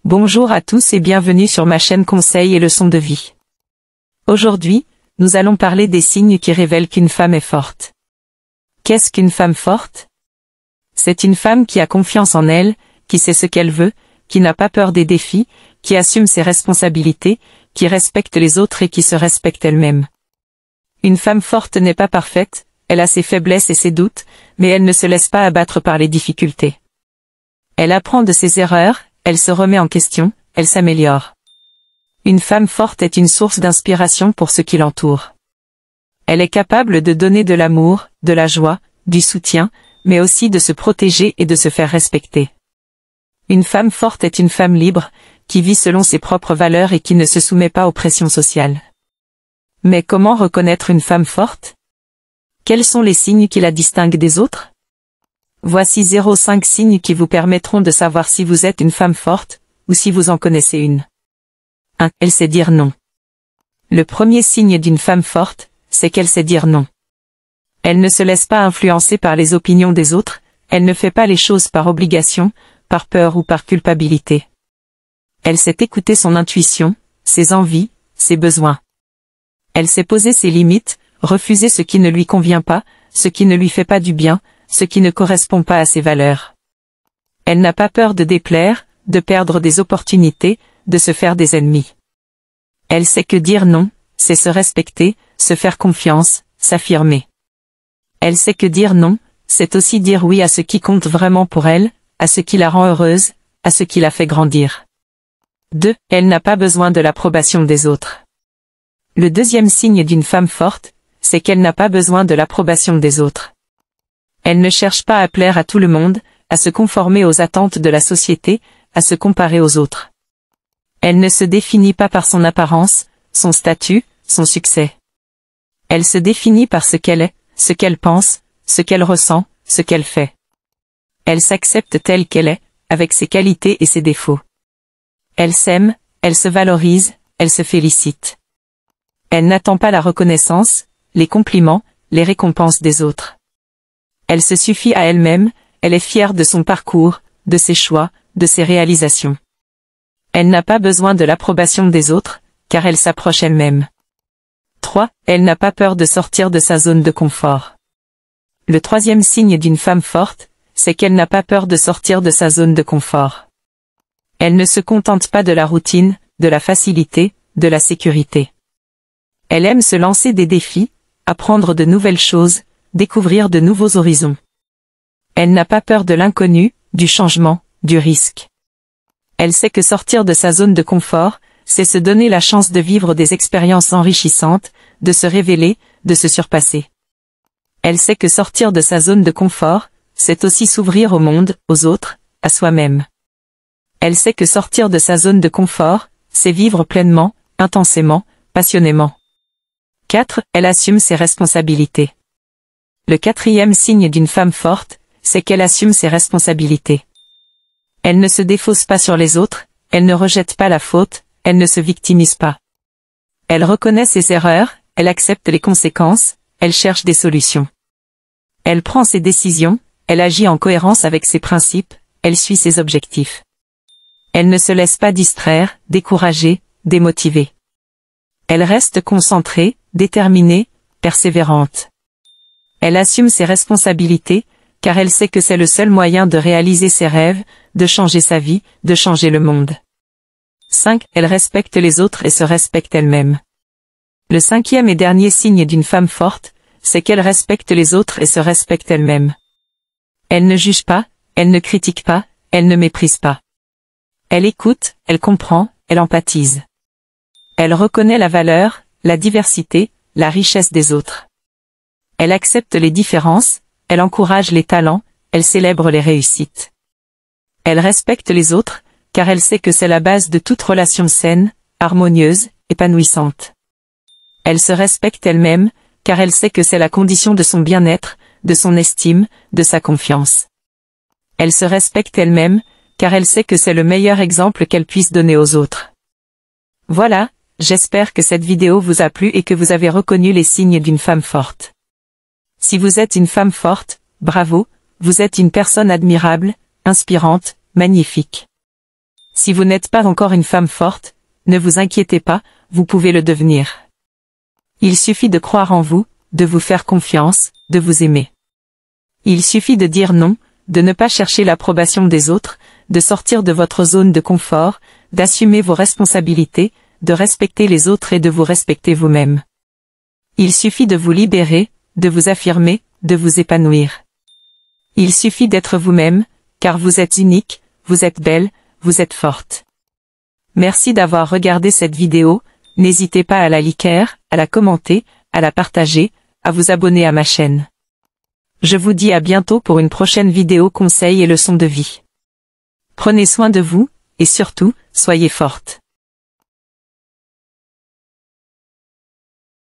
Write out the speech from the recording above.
Bonjour à tous et bienvenue sur ma chaîne Conseils et leçons de vie. Aujourd'hui, nous allons parler des signes qui révèlent qu'une femme est forte. Qu'est-ce qu'une femme forte? C'est une femme qui a confiance en elle, qui sait ce qu'elle veut, qui n'a pas peur des défis, qui assume ses responsabilités, qui respecte les autres et qui se respecte elle-même. Une femme forte n'est pas parfaite, elle a ses faiblesses et ses doutes, mais elle ne se laisse pas abattre par les difficultés. Elle apprend de ses erreurs, elle se remet en question, elle s'améliore. Une femme forte est une source d'inspiration pour ceux qui l'entourent. Elle est capable de donner de l'amour, de la joie, du soutien, mais aussi de se protéger et de se faire respecter. Une femme forte est une femme libre, qui vit selon ses propres valeurs et qui ne se soumet pas aux pressions sociales. Mais comment reconnaître une femme forte? Quels sont les signes qui la distinguent des autres? Voici 0,5 signes qui vous permettront de savoir si vous êtes une femme forte, ou si vous en connaissez une. 1. Elle sait dire non. Le premier signe d'une femme forte, c'est qu'elle sait dire non. Elle ne se laisse pas influencer par les opinions des autres, elle ne fait pas les choses par obligation, par peur ou par culpabilité. Elle sait écouter son intuition, ses envies, ses besoins. Elle sait poser ses limites, refuser ce qui ne lui convient pas, ce qui ne lui fait pas du bien, ce qui ne correspond pas à ses valeurs. Elle n'a pas peur de déplaire, de perdre des opportunités, de se faire des ennemis. Elle sait que dire non, c'est se respecter, se faire confiance, s'affirmer. Elle sait que dire non, c'est aussi dire oui à ce qui compte vraiment pour elle, à ce qui la rend heureuse, à ce qui la fait grandir. 2. Elle n'a pas besoin de l'approbation des autres. Le deuxième signe d'une femme forte, c'est qu'elle n'a pas besoin de l'approbation des autres. Elle ne cherche pas à plaire à tout le monde, à se conformer aux attentes de la société, à se comparer aux autres. Elle ne se définit pas par son apparence, son statut, son succès. Elle se définit par ce qu'elle est, ce qu'elle pense, ce qu'elle ressent, ce qu'elle fait. Elle s'accepte telle qu'elle est, avec ses qualités et ses défauts. Elle s'aime, elle se valorise, elle se félicite. Elle n'attend pas la reconnaissance, les compliments, les récompenses des autres. Elle se suffit à elle-même, elle est fière de son parcours, de ses choix, de ses réalisations. Elle n'a pas besoin de l'approbation des autres, car elle s'approche elle-même. 3. Elle n'a pas peur de sortir de sa zone de confort. Le troisième signe d'une femme forte, c'est qu'elle n'a pas peur de sortir de sa zone de confort. Elle ne se contente pas de la routine, de la facilité, de la sécurité. Elle aime se lancer des défis, apprendre de nouvelles choses, découvrir de nouveaux horizons. Elle n'a pas peur de l'inconnu, du changement, du risque. Elle sait que sortir de sa zone de confort, c'est se donner la chance de vivre des expériences enrichissantes, de se révéler, de se surpasser. Elle sait que sortir de sa zone de confort, c'est aussi s'ouvrir au monde, aux autres, à soi-même. Elle sait que sortir de sa zone de confort, c'est vivre pleinement, intensément, passionnément. 4. Elle assume ses responsabilités. Le quatrième signe d'une femme forte, c'est qu'elle assume ses responsabilités. Elle ne se défausse pas sur les autres, elle ne rejette pas la faute, elle ne se victimise pas. Elle reconnaît ses erreurs, elle accepte les conséquences, elle cherche des solutions. Elle prend ses décisions, elle agit en cohérence avec ses principes, elle suit ses objectifs. Elle ne se laisse pas distraire, décourager, démotiver. Elle reste concentrée, déterminée, persévérante. Elle assume ses responsabilités, car elle sait que c'est le seul moyen de réaliser ses rêves, de changer sa vie, de changer le monde. 5. Elle respecte les autres et se respecte elle-même. Le cinquième et dernier signe d'une femme forte, c'est qu'elle respecte les autres et se respecte elle-même. Elle ne juge pas, elle ne critique pas, elle ne méprise pas. Elle écoute, elle comprend, elle empathise. Elle reconnaît la valeur, la diversité, la richesse des autres. Elle accepte les différences, elle encourage les talents, elle célèbre les réussites. Elle respecte les autres, car elle sait que c'est la base de toute relation saine, harmonieuse, épanouissante. Elle se respecte elle-même, car elle sait que c'est la condition de son bien-être, de son estime, de sa confiance. Elle se respecte elle-même, car elle sait que c'est le meilleur exemple qu'elle puisse donner aux autres. Voilà, j'espère que cette vidéo vous a plu et que vous avez reconnu les signes d'une femme forte. Si vous êtes une femme forte, bravo, vous êtes une personne admirable, inspirante, magnifique. Si vous n'êtes pas encore une femme forte, ne vous inquiétez pas, vous pouvez le devenir. Il suffit de croire en vous, de vous faire confiance, de vous aimer. Il suffit de dire non, de ne pas chercher l'approbation des autres, de sortir de votre zone de confort, d'assumer vos responsabilités, de respecter les autres et de vous respecter vous-même. Il suffit de vous libérer, de vous affirmer, de vous épanouir. Il suffit d'être vous-même, car vous êtes unique, vous êtes belle, vous êtes forte. Merci d'avoir regardé cette vidéo, n'hésitez pas à la liker, à la commenter, à la partager, à vous abonner à ma chaîne. Je vous dis à bientôt pour une prochaine vidéo conseils et leçons de vie. Prenez soin de vous, et surtout, soyez forte.